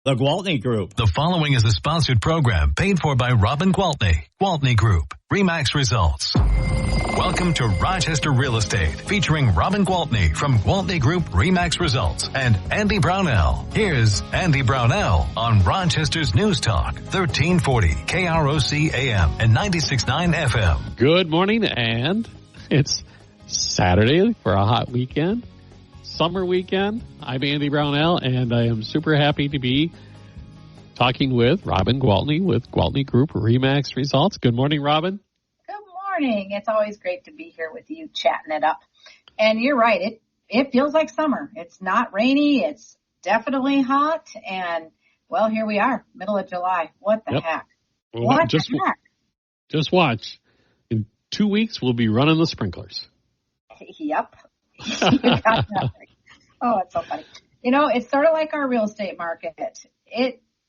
The Gwaltney Group. The following is a sponsored program paid for by Robin Gwaltney. Gwaltney Group. RE/MAX results. Welcome to Rochester Real Estate, featuring Robin Gwaltney from Gwaltney Group RE/MAX results and Andy Brownell. Here's Andy Brownell on Rochester's News Talk, 1340 KROC AM and 96.9 FM. Good morning, and it's Saturday for a hot weekend. Summer weekend. I'm Andy Brownell, and I am super happy to be talking with Robin Gwaltney with Gwaltney Group RE/MAX results. Good morning, Robin. Good morning. It's always great to be here with you, chatting it up. And you're right. It feels like summer. It's not rainy. It's definitely hot. And, well, here we are, middle of July. What the heck? Well, what the heck? Just watch. In 2 weeks, we'll be running the sprinklers. Yep. You got that. Oh, it's so funny. You know, it's sort of like our real estate market.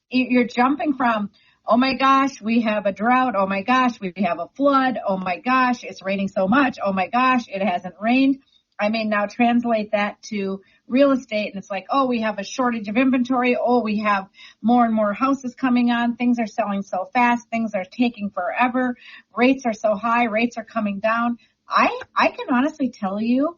You're jumping from, oh my gosh, we have a drought. Oh my gosh, we have a flood. Oh my gosh, it's raining so much. Oh my gosh, it hasn't rained. I mean, now translate that to real estate, and it's like, oh, we have a shortage of inventory. Oh, we have more and more houses coming on. Things are selling so fast. Things are taking forever. Rates are so high. Rates are coming down. I can honestly tell you,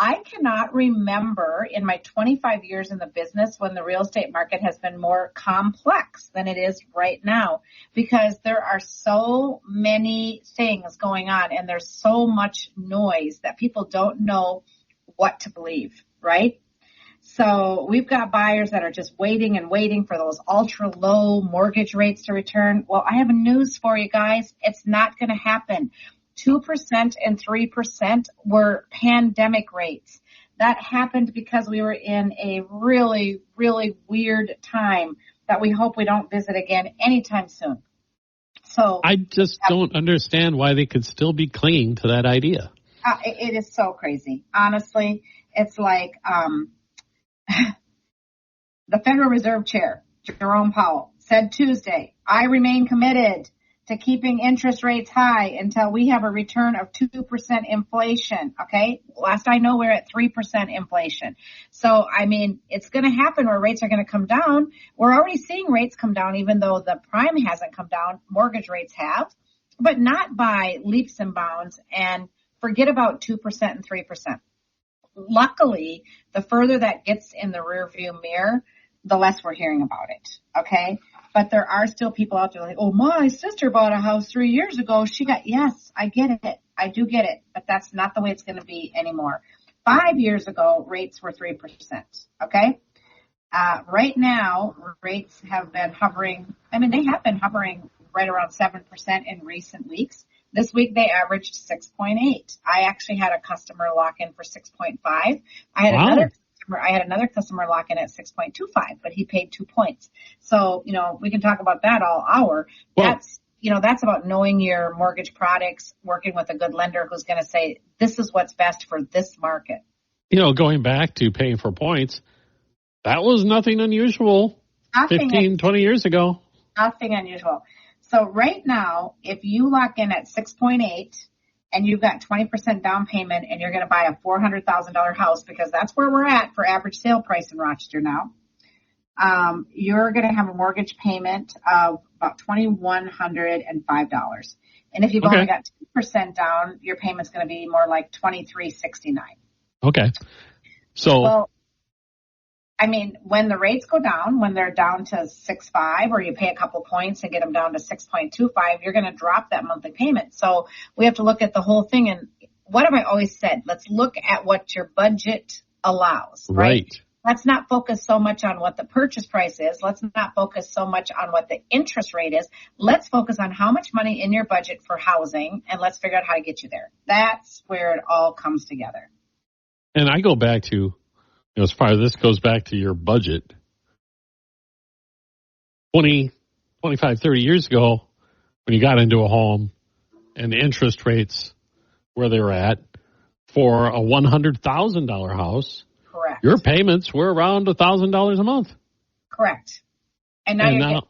I cannot remember in my 25 years in the business when the real estate market has been more complex than it is right now, because there are so many things going on and there's so much noise that people don't know what to believe, right? So we've got buyers that are just waiting and waiting for those ultra low mortgage rates to return. Well, I have news for you guys. It's not going to happen. 2% and 3% were pandemic rates. That happened because we were in a really, really weird time that we hope we don't visit again anytime soon. So I just don't understand why they could still be clinging to that idea. It is so crazy. Honestly, it's like the Federal Reserve Chair, Jerome Powell, said Tuesday, I remain committed to keeping interest rates high until we have a return of 2% inflation, okay? Last I know, we're at 3% inflation. So, I mean, it's going to happen where rates are going to come down. We're already seeing rates come down, even though the prime hasn't come down. Mortgage rates have, but not by leaps and bounds, and forget about 2% and 3%. Luckily, the further that gets in the rearview mirror, the less we're hearing about it, okay? But there are still people out there like, oh, my sister bought a house 3 years ago. Yes, I get it. I do get it. But that's not the way it's going to be anymore. 5 years ago, rates were 3%. Okay? Right now, rates have been hovering. I mean, they have been hovering right around 7% in recent weeks. This week, they averaged 6.8. I actually had a customer lock in for 6.5. I had another customer lock in at 6.25, but he paid 2 points. So, you know, we can talk about that all hour. Well, that's about knowing your mortgage products, working with a good lender who's going to say, this is what's best for this market. You know, going back to paying for points, that was nothing unusual 20 years ago. Nothing unusual. So right now, if you lock in at 6.8, and you've got 20% down payment and you're going to buy a $400,000 house, because that's where we're at for average sale price in Rochester now, you're going to have a mortgage payment of about $2,105. And if you've only got 2% down, your payment's going to be more like $2,369. Okay. So, I mean, when the rates go down, when they're down to 6.5, or you pay a couple points and get them down to 6.25, you're going to drop that monthly payment. So we have to look at the whole thing. And what have I always said? Let's look at what your budget allows, right? Let's not focus so much on what the purchase price is. Let's not focus so much on what the interest rate is. Let's focus on how much money in your budget for housing, and let's figure out how to get you there. That's where it all comes together. And I go back to, as far as this goes back to your budget, 20, 25, 30 years ago, when you got into a home and the interest rates where they were at for a $100,000 house, correct, your payments were around $1,000 a month. Correct. And now you're getting,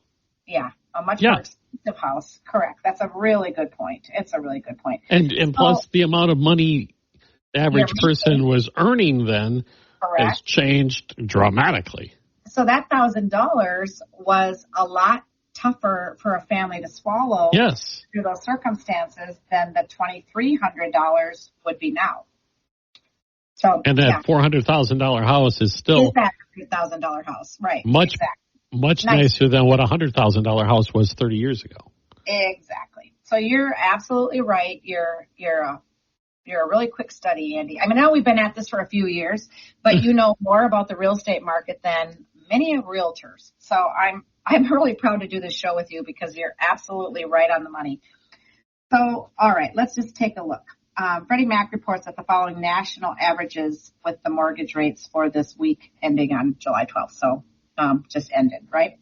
a much more expensive house. Correct. That's a really good point. It's a really good point. And plus the amount of money the average person was earning then has changed dramatically. So that $1,000 was a lot tougher for a family to swallow Yes. through those circumstances than the $2,300 would be now. So, And that $400,000 house is still exactly $3,000 house, right? Much nicer than what a $100,000 house was 30 years ago. Exactly. So you're absolutely right. You're a really quick study, Andy. I mean, I know we've been at this for a few years, but you know more about the real estate market than many of realtors. So I'm really proud to do this show with you because you're absolutely right on the money. So, all right, let's just take a look. Freddie Mac reports that the following national averages with the mortgage rates for this week ending on July 12th. So just ended, right?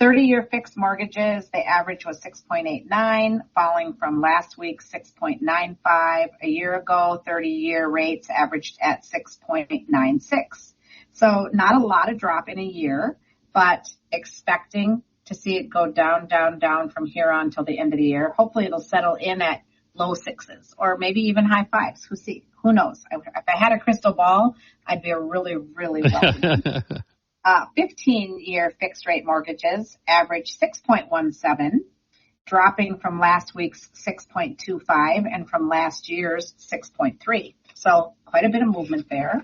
30-year fixed mortgages, the average was 6.89, falling from last week's 6.95. A year ago, 30-year rates averaged at 6.96. So not a lot of drop in a year, but expecting to see it go down, down, down from here on until the end of the year. Hopefully it'll settle in at low sixes or maybe even high fives. Who knows? If I had a crystal ball, I'd be a really, really wealthy. 15-year fixed rate mortgages average 6.17, dropping from last week's 6.25 and from last year's 6.3. So quite a bit of movement there.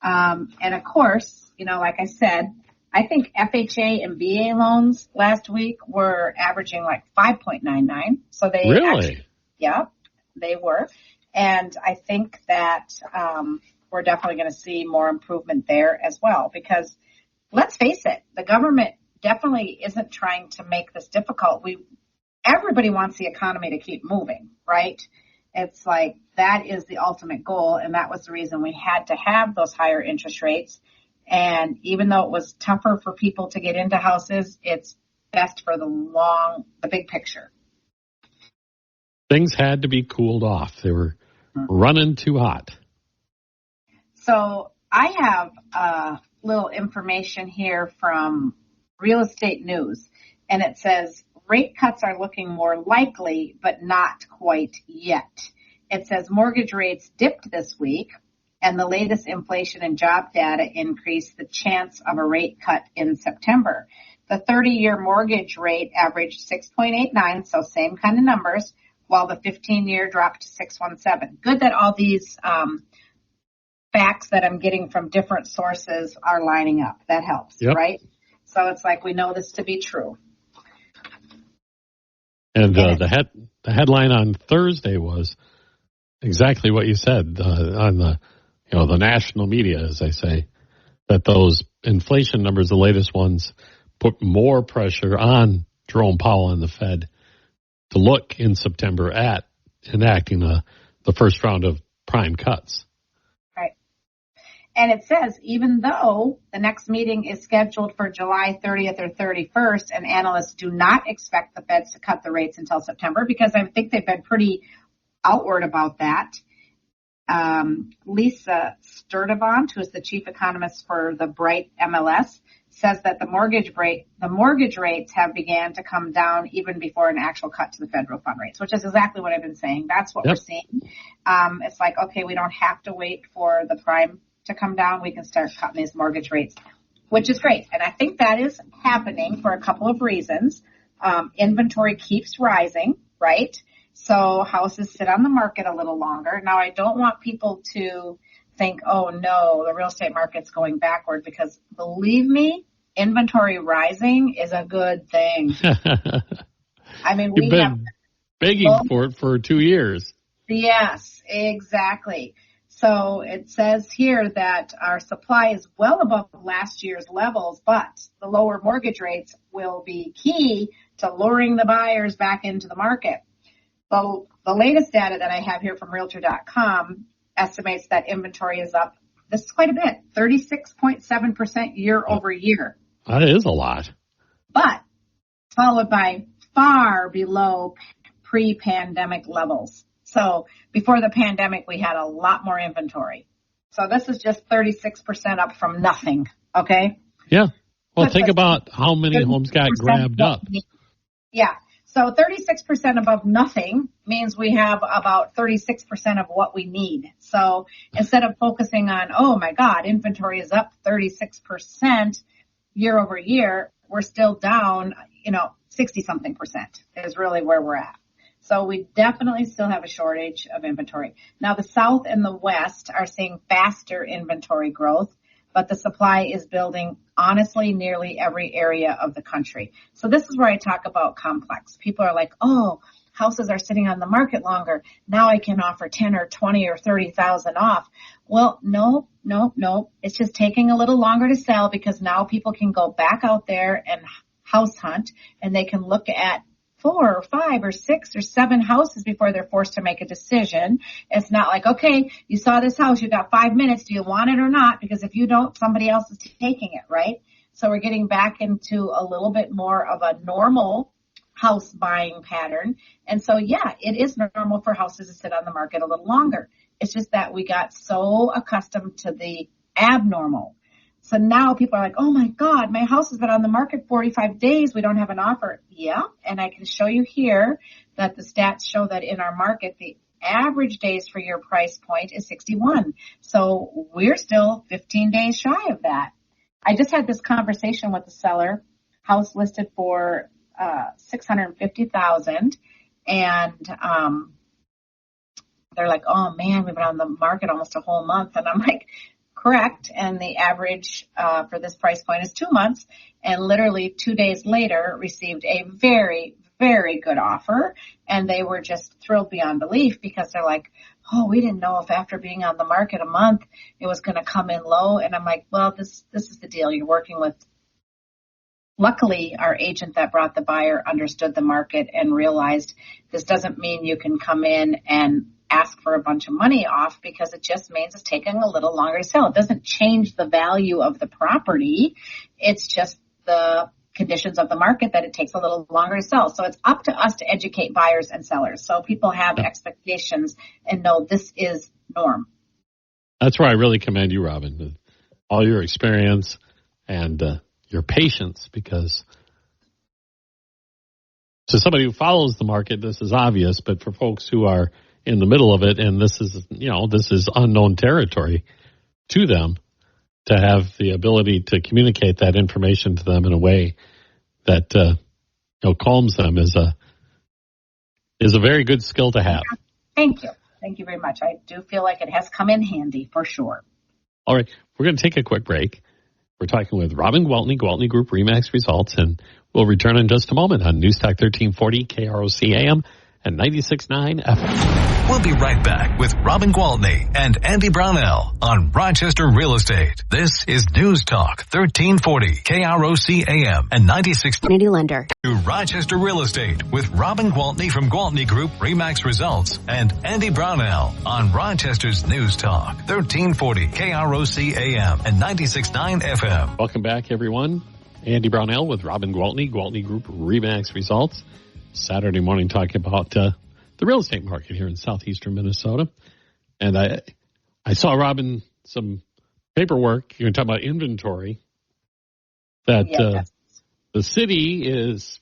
And of course, like I said, I think FHA and VA loans last week were averaging like 5.99. So they really, they were. And I think that we're definitely going to see more improvement there as well, because let's face it, the government definitely isn't trying to make this difficult. Everybody wants the economy to keep moving, right? It's like that is the ultimate goal, and that was the reason we had to have those higher interest rates. And even though it was tougher for people to get into houses, it's best for the big picture. Things had to be cooled off. They were running too hot. So I have a little information here from Real Estate News, and it says rate cuts are looking more likely, but not quite yet. It says mortgage rates dipped this week, and the latest inflation and job data increased the chance of a rate cut in September. The 30-year mortgage rate averaged 6.89, so same kind of numbers, while the 15-year dropped to 6.17. Good that all these facts that I'm getting from different sources are lining up. That helps, right? So it's like we know this to be true. And the headline on Thursday was exactly what you said on the national media, as I say, that those inflation numbers, the latest ones, put more pressure on Jerome Powell and the Fed to look in September at enacting the first round of prime cuts. Right. And it says, even though the next meeting is scheduled for July 30th or 31st, and analysts do not expect the Feds to cut the rates until September, because I think they've been pretty outward about that. Lisa Sturdivant, who is the chief economist for the Bright MLS, says that the mortgage rates have began to come down even before an actual cut to the federal fund rates, which is exactly what I've been saying. That's what we're seeing. It's like, okay, we don't have to wait for the prime to come down. We can start cutting these mortgage rates, which is great. And I think that is happening for a couple of reasons. Inventory keeps rising, right? So houses sit on the market a little longer. Now, I don't want people to think, oh no, the real estate market's going backward, because believe me, inventory rising is a good thing. I mean, we've been begging for it for 2 years. Yes, exactly. So it says here that our supply is well above last year's levels, but the lower mortgage rates will be key to luring the buyers back into the market. The latest data that I have here from Realtor.com estimates that inventory is up, this is quite a bit, 36.7% year over year. That is a lot. But followed by far below pre-pandemic levels. So before the pandemic, we had a lot more inventory. So this is just 36% up from nothing, okay? Yeah. Well, think about how many homes got grabbed up. Yeah. So 36% above nothing means we have about 36% of what we need. So instead of focusing on, oh my God, inventory is up 36%, year over year, we're still down, 60-something% is really where we're at. So we definitely still have a shortage of inventory. Now, the South and the West are seeing faster inventory growth, but the supply is building, honestly, nearly every area of the country. So this is where I talk about complex. People are like, oh, houses are sitting on the market longer. Now I can offer 10 or 20 or 30,000 off. Well, no. It's just taking a little longer to sell because now people can go back out there and house hunt, and they can look at 4 or 5 or 6 or 7 houses before they're forced to make a decision. It's not like, okay, you saw this house, you got 5 minutes, do you want it or not? Because if you don't, somebody else is taking it, right? So we're getting back into a little bit more of a normal house buying pattern. And so, yeah, it is normal for houses to sit on the market a little longer. It's just that we got so accustomed to the abnormal. So now people are like, oh my God, my house has been on the market 45 days. We don't have an offer. Yeah. And I can show you here that the stats show that in our market, the average days for your price point is 61. So we're still 15 days shy of that. I just had this conversation with the seller, house listed for $650,000, and they're like, oh man, we've been on the market almost a whole month. And I'm like, correct. And the average for this price point is 2 months, and literally 2 days later received a very, very good offer. And they were just thrilled beyond belief because they're like, oh, we didn't know if after being on the market a month, it was going to come in low. And I'm like, well, this is the deal. You're working with. Luckily, our agent that brought the buyer understood the market and realized this doesn't mean you can come in and ask for a bunch of money off, because it just means it's taking a little longer to sell. It doesn't change the value of the property. It's just the conditions of the market that it takes a little longer to sell. So it's up to us to educate buyers and sellers so people have expectations and know this is norm. That's where I really commend you, Robin, all your experience and your patience, because to somebody who follows the market, this is obvious, but for folks who are in the middle of it, and this is unknown territory to them, to have the ability to communicate that information to them in a way that calms them is a very good skill to have. Thank you very much. I do feel like it has come in handy for sure. All right, we're going to take a quick break. We're talking with Robin Gwaltney, Gwaltney Group RE/MAX Results, and we'll return in just a moment on News Talk 1340 KROC AM and 96.9 FM. We'll be right back with Robin Gwaltney and Andy Brownell on Rochester Real Estate. This is News Talk 1340 KROC AM and 96. Community lender. To Rochester Real Estate with Robin Gwaltney from Gwaltney Group RE/MAX Results and Andy Brownell on Rochester's News Talk 1340 KROC AM and 96.9 FM. Welcome back, everyone. Andy Brownell with Robin Gwaltney, Gwaltney Group RE/MAX Results. Saturday morning talking about the real estate market here in southeastern Minnesota. And I saw, Robin, some paperwork. You're talking about inventory. That the city is,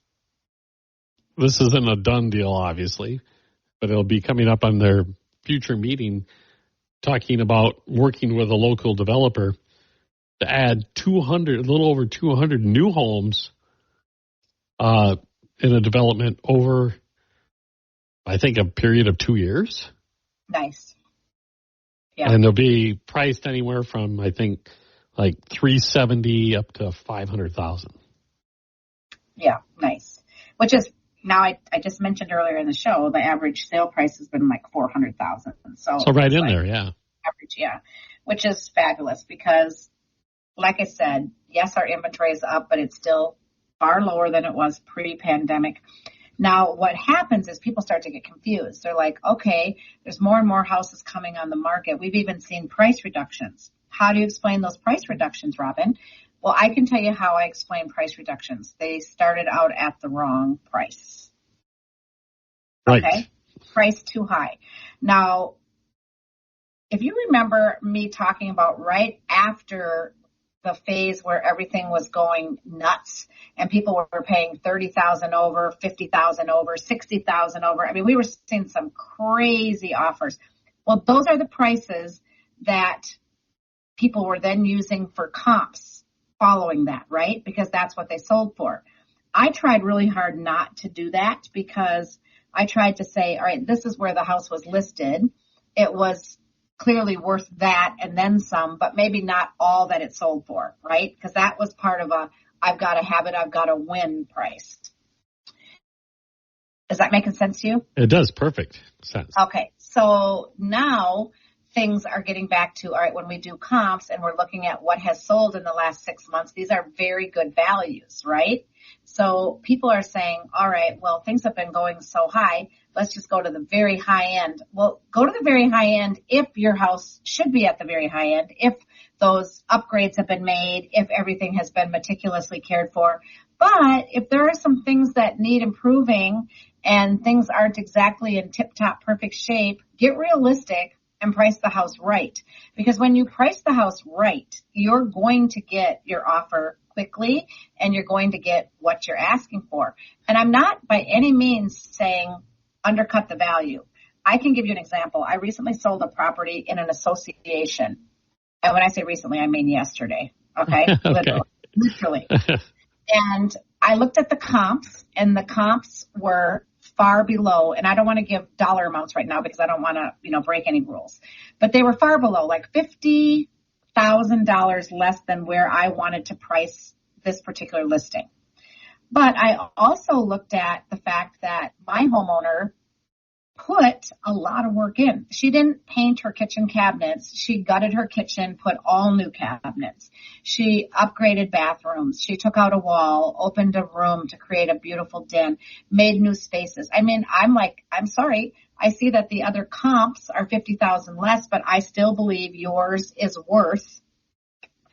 this isn't a done deal, obviously, but it'll be coming up on their future meeting talking about working with a local developer to add a little over 200 new homes in a development over, I think, a period of 2 years. Nice. Yeah. And they'll be priced anywhere from, I think, like $370,000 up to $500,000. Yeah, nice. Which is, now I just mentioned earlier in the show, the average sale price has been like $400,000. So right in there, yeah. Average, yeah. Which is fabulous because, like I said, yes, our inventory is up, but it's still far lower than it was pre-pandemic. Now, what happens is people start to get confused. They're like, okay, there's more and more houses coming on the market. We've even seen price reductions. How do you explain those price reductions, Robin? Well, I can tell you how I explain price reductions. They started out at the wrong price. Right. Okay? Price too high. Now, if you remember me talking about right after the phase where everything was going nuts and people were paying $30,000 over, $50,000 over, $60,000 over. I mean, we were seeing some crazy offers. Well, those are the prices that people were then using for comps following that, right? Because that's what they sold for. I tried really hard not to do that because I tried to say, all right, this is where the house was listed. It was clearly worth that and then some, but maybe not all that it sold for, right? Because that was part of I've got to have it, I've got to win price. Is that making sense to you? It does. Perfect sense. Okay. So now things are getting back to, all right, when we do comps and we're looking at what has sold in the last 6 months, these are very good values, right? So people are saying, all right, well, things have been going so high. Let's just go to the very high end. Well, go to the very high end if your house should be at the very high end, if those upgrades have been made, if everything has been meticulously cared for. But if there are some things that need improving and things aren't exactly in tip-top perfect shape, get realistic and price the house right. Because when you price the house right, you're going to get your offer quickly and you're going to get what you're asking for. And I'm not by any means saying undercut the value. I can give you an example. I recently sold a property in an association. And when I say recently, I mean yesterday. Okay? Okay. Literally. And I looked at the comps, and the comps were far below, and I don't want to give dollar amounts right now because I don't want to, break any rules. But they were far below, like $50,000 less than where I wanted to price this particular listing. But I also looked at the fact that my homeowner put a lot of work in. She didn't paint her kitchen cabinets. She gutted her kitchen, put all new cabinets. She upgraded bathrooms. She took out a wall, opened a room to create a beautiful den, made new spaces. I mean, I'm sorry. I see that the other comps are 50,000 less, but I still believe yours is worth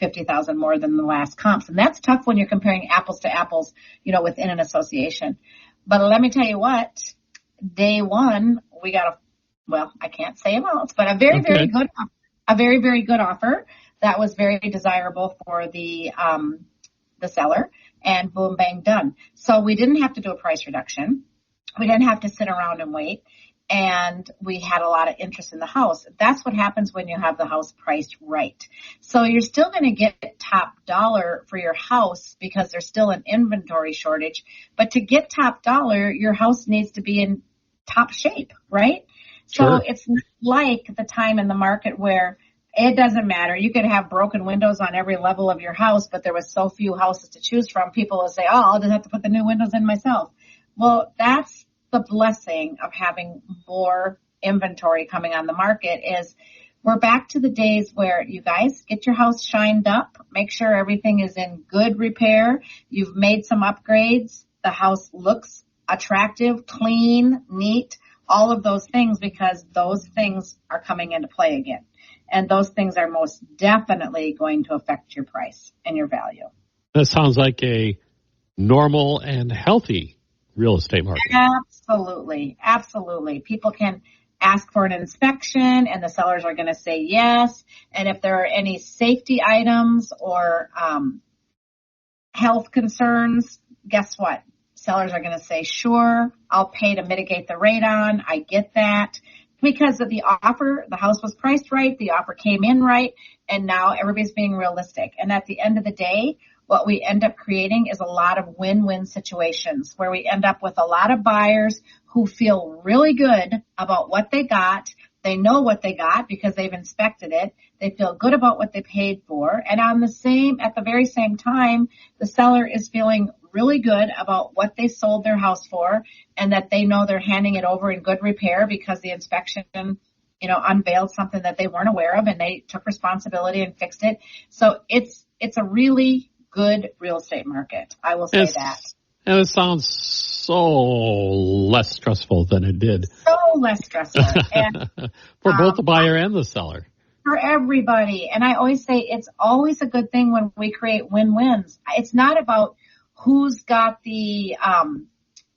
50,000 more than the last comps. And that's tough when you're comparing apples to apples, within an association. But let me tell you what, day one, we got I can't say amounts, but a very, very good offer that was very desirable for the seller, and boom, bang, done. So we didn't have to do a price reduction. We didn't have to sit around and wait. And we had a lot of interest in the house. That's what happens when you have the house priced right. So you're still going to get top dollar for your house because there's still an inventory shortage. But to get top dollar, your house needs to be in top shape, right? Sure. So it's not like the time in the market where it doesn't matter. You could have broken windows on every level of your house, but there was so few houses to choose from. People will say, oh, I'll just have to put the new windows in myself. Well, that's the blessing of having more inventory coming on the market is we're back to the days where you guys get your house shined up, make sure everything is in good repair. You've made some upgrades. The house looks attractive, clean, neat, all of those things, because those things are coming into play again. And those things are most definitely going to affect your price and your value. That sounds like a normal and healthy real estate market. Absolutely. Absolutely. People can ask for an inspection and the sellers are going to say yes. And if there are any safety items or health concerns, guess what? Sellers are going to say, sure, I'll pay to mitigate the radon. I get that. Because of the offer, the house was priced right, the offer came in right, and now everybody's being realistic. And at the end of the day, what we end up creating is a lot of win-win situations where we end up with a lot of buyers who feel really good about what they got. They know what they got because they've inspected it. They feel good about what they paid for. And at the very same time, the seller is feeling really good about what they sold their house for and that they know they're handing it over in good repair because the inspection, unveiled something that they weren't aware of and they took responsibility and fixed it. So it's a really good real estate market. I will say that. And it sounds so less stressful than it did. So less stressful. And, for both the buyer and the seller. For everybody. And I always say it's always a good thing when we create win-wins. It's not about who's got the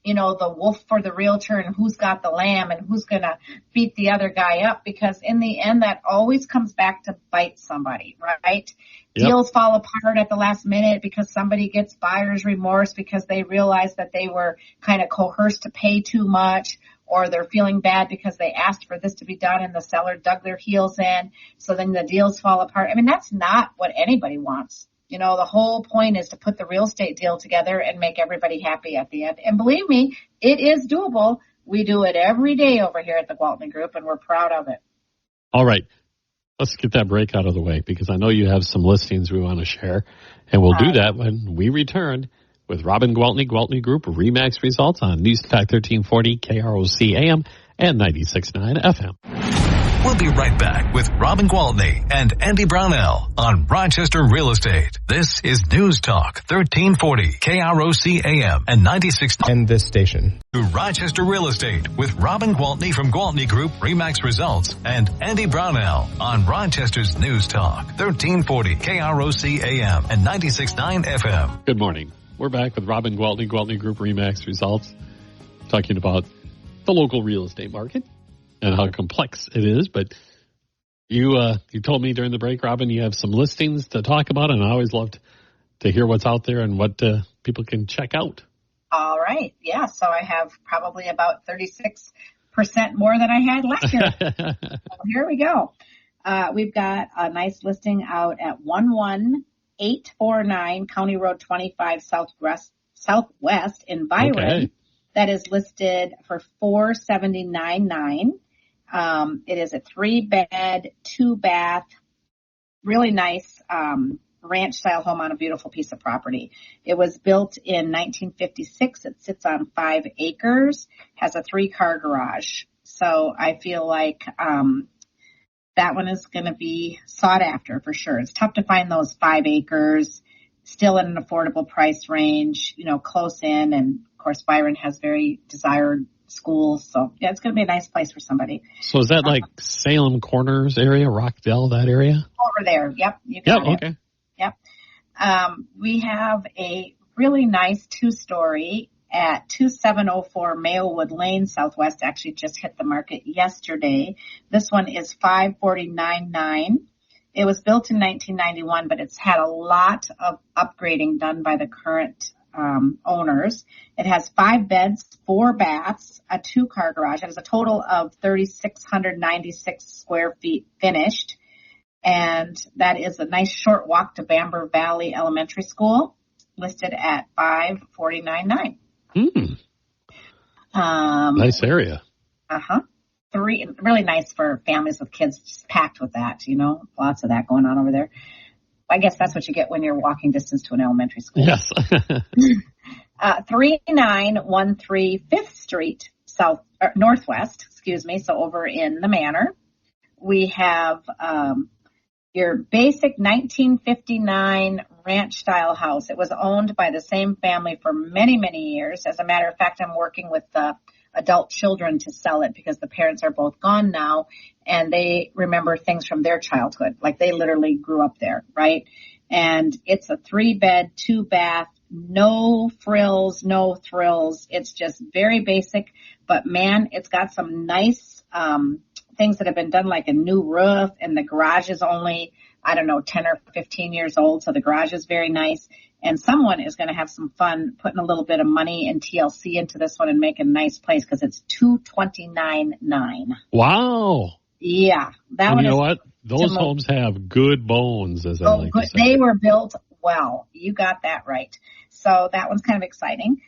wolf for the realtor and who's got the lamb and who's going to beat the other guy up, because in the end, that always comes back to bite somebody, right? Yep. Deals fall apart at the last minute because somebody gets buyer's remorse because they realize that they were kind of coerced to pay too much, or they're feeling bad because they asked for this to be done and the seller dug their heels in. So then the deals fall apart. I mean, that's not what anybody wants. You know, the whole point is to put the real estate deal together and make everybody happy at the end. And believe me, it is doable. We do it every day over here at the Gwaltney Group, and we're proud of it. All right. Let's get that break out of the way, because I know you have some listings we want to share, and we'll do that when we return with Robin Gwaltney, Gwaltney Group, RE/MAX results on News Talk 1340, KROC AM, and 96.9 FM. We'll be right back with Robin Gwaltney and Andy Brownell on Rochester Real Estate. This is News Talk 1340, KROC AM, and 96.9. And this station. To Rochester Real Estate with Robin Gwaltney from Gwaltney Group, RE/MAX results, and Andy Brownell on Rochester's News Talk 1340, KROC AM, and 96.9 FM. Good morning. We're back with Robin Gwaltney, Gwaltney Group, RE/MAX results, talking about the local real estate market and how complex it is. But you told me during the break, Robin, you have some listings to talk about, and I always loved to hear what's out there and what people can check out. All right. Yeah. So I have probably about 36% more than I had last year. So here we go. We've got a nice listing out at 11849 County Road 25 Southwest in Byron. Okay. That is listed for $479,900. It is a 3-bed, 2-bath, really nice ranch-style home on a beautiful piece of property. It was built in 1956. It sits on 5 acres, has a 3-car garage. So I feel like that one is going to be sought after for sure. It's tough to find those 5 acres, still in an affordable price range, you know, close in. And, of course, Byron has very desired schools. So, yeah, it's going to be a nice place for somebody. So is that like Salem Corners area, Rockdale, that area? Over there. Yep. You got it. Okay. Yep. We have a really nice 2-story at 2704 Mayowood Lane Southwest. Actually just hit the market yesterday. This one is $549,900. It was built in 1991, but it's had a lot of upgrading done by the current owners. It has 5 beds, 4 baths, a 2-car garage. It has a total of 3,696 square feet finished. And that is a nice short walk to Bamber Valley Elementary School, listed at $549,900. Nice area. Really nice for families with kids, just packed with that, you know, lots of that going on over there. I guess that's what you get when you're walking distance to an elementary school. Yes. 3913 5th Street Northwest, so over in the Manor. We have your basic 1959 ranch-style house. It was owned by the same family for many, many years. As a matter of fact, I'm working with the adult children to sell it because the parents are both gone now and they remember things from their childhood. Like they literally grew up there, right? And it's a 3-bed, 2-bath, no frills, no thrills. It's just very basic, but man, it's got some nice, things that have been done, like a new roof, and the garage is only, 10 or 15 years old. So the garage is very nice. And someone is going to have some fun putting a little bit of money and TLC into this one and make a nice place because it's $229,900. Wow. Yeah. And you know what? Those homes have good bones, as I like to say. They were built well. You got that right. So that one's kind of exciting.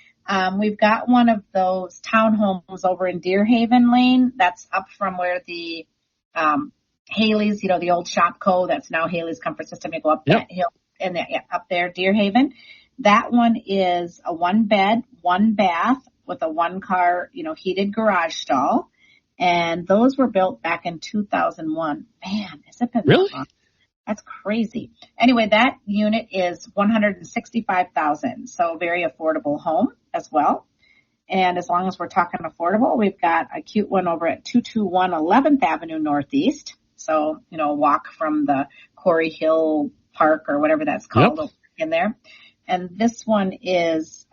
We've got one of those townhomes over in Deerhaven Lane. That's up from where the Haley's, the old Shopco, that's now Haley's Comfort System. You go up that hill and up there, Deerhaven. That one is a 1-bed, 1-bath with a 1-car, heated garage stall. And those were built back in 2001. Man, has it been really? That long? That's crazy. Anyway, that unit is $165,000. So very affordable home as well. And as long as we're talking affordable, we've got a cute one over at 221 11th Avenue Northeast. So, walk from the Quarry Hill Park or whatever that's called in there. And this one is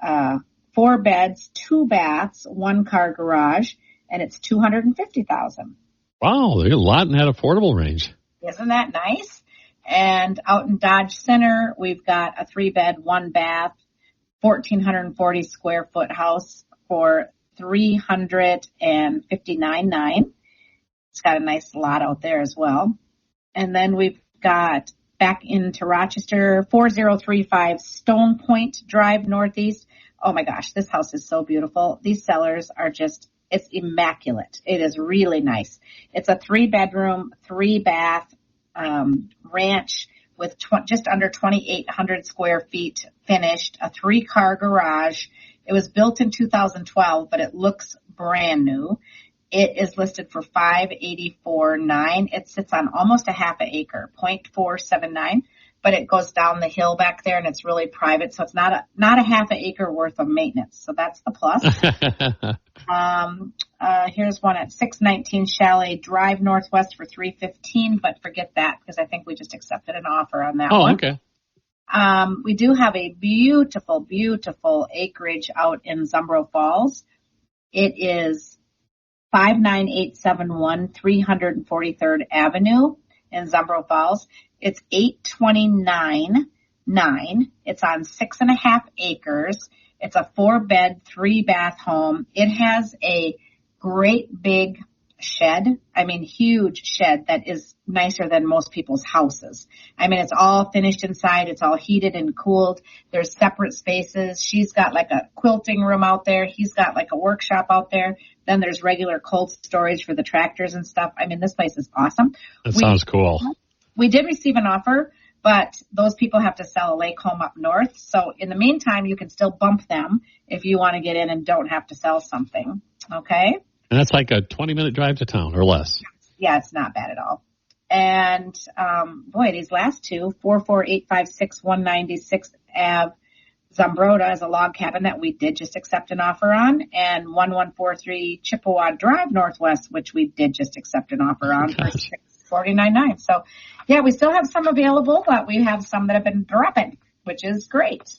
4 beds, 2 baths, 1-car garage, and it's $250,000. Wow, there's a lot in that affordable range. Isn't that nice? And out in Dodge Center, we've got a 3-bed, 1-bath, 1,440 square foot house for $359,900. It's got a nice lot out there as well. And then we've got back into Rochester, 4035 Stone Point Drive Northeast. Oh my gosh, this house is so beautiful. These sellers are just, it's immaculate. It is really nice. It's a 3-bedroom, 3-bath ranch with just under 2,800 square feet finished, a 3-car garage. It was built in 2012, but it looks brand new. It is listed for $584,900. It sits on almost a half an acre, 0.479, but it goes down the hill back there and it's really private. So it's not a half an acre worth of maintenance. So that's the plus. Here's one at 619 Chalet Drive Northwest for $315, but forget that because I think we just accepted an offer on that one. Oh, okay. We do have a beautiful, beautiful acreage out in Zumbro Falls. It is 59871 343rd Avenue in Zumbro Falls. It's 829.9. It's on 6.5 acres. It's a 4-bed, 3-bath home. It has a great big shed. I mean, huge shed that is nicer than most people's houses. I mean, it's all finished inside. It's all heated and cooled. There's separate spaces. She's got like a quilting room out there. He's got like a workshop out there. Then there's regular cold storage for the tractors and stuff. I mean, this place is awesome. That sounds cool. We did receive an offer, but those people have to sell a lake home up north. So in the meantime, you can still bump them if you want to get in and don't have to sell something. Okay? And that's like a 20-minute drive to town or less. Yeah, it's not bad at all. And, boy, these last two, 44856 196th Ave, Zumbrota is a log cabin that we did just accept an offer on. And 1143 Chippewa Drive Northwest, which we did just accept an offer on for $649.9. So, yeah, we still have some available, but we have some that have been dropping, which is great.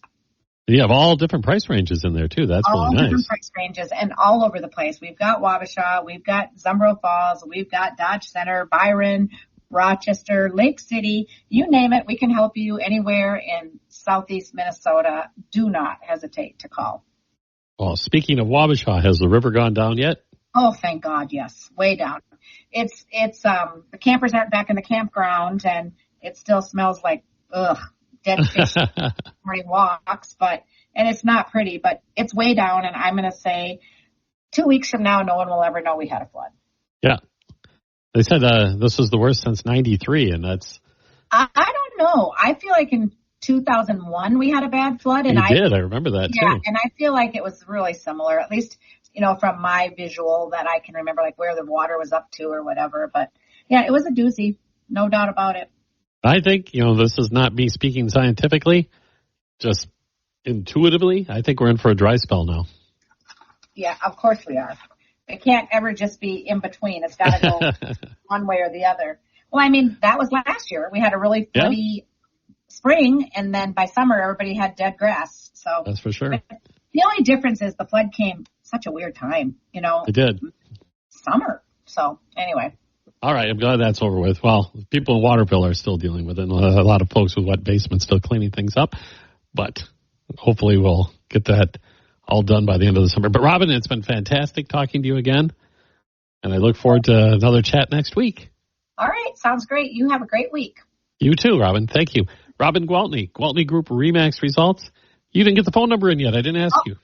You have all different price ranges in there, too. That's really nice. All different price ranges and all over the place. We've got Wabasha, we've got Zumbro Falls, we've got Dodge Center, Byron, Rochester, Lake City. You name it, we can help you anywhere in southeast Minnesota. Do not hesitate to call. Well, speaking of Wabasha, has the river gone down yet? Oh, thank God, yes. Way down. It's the campers aren't back in the campground, and it still smells like, dead fish morning walks, and it's not pretty, but it's way down, and I'm going to say 2 weeks from now, no one will ever know we had a flood. Yeah. They said this was the worst since 93, and that's... I don't know. I feel like in 2001 we had a bad flood. And I remember that, too. Yeah, and I feel like it was really similar, at least, from my visual that I can remember, like where the water was up to or whatever. But, yeah, it was a doozy, no doubt about it. I think, this is not me speaking scientifically, just intuitively. I think we're in for a dry spell now. Yeah, of course we are. It can't ever just be in between. It's got to go one way or the other. Well, I mean, that was last year. We had a really floody spring, and then by summer, everybody had dead grass. So that's for sure. The only difference is the flood came such a weird time, It did. Summer. So anyway. All right, I'm glad that's over with. Well, people in Waterville are still dealing with it, and a lot of folks with wet basements still cleaning things up. But hopefully we'll get that all done by the end of the summer. But, Robin, it's been fantastic talking to you again, and I look forward to another chat next week. All right, sounds great. You have a great week. You too, Robin. Thank you. Robin Gwaltney, Gwaltney Group-RE results. You didn't get the phone number in yet. I didn't ask you.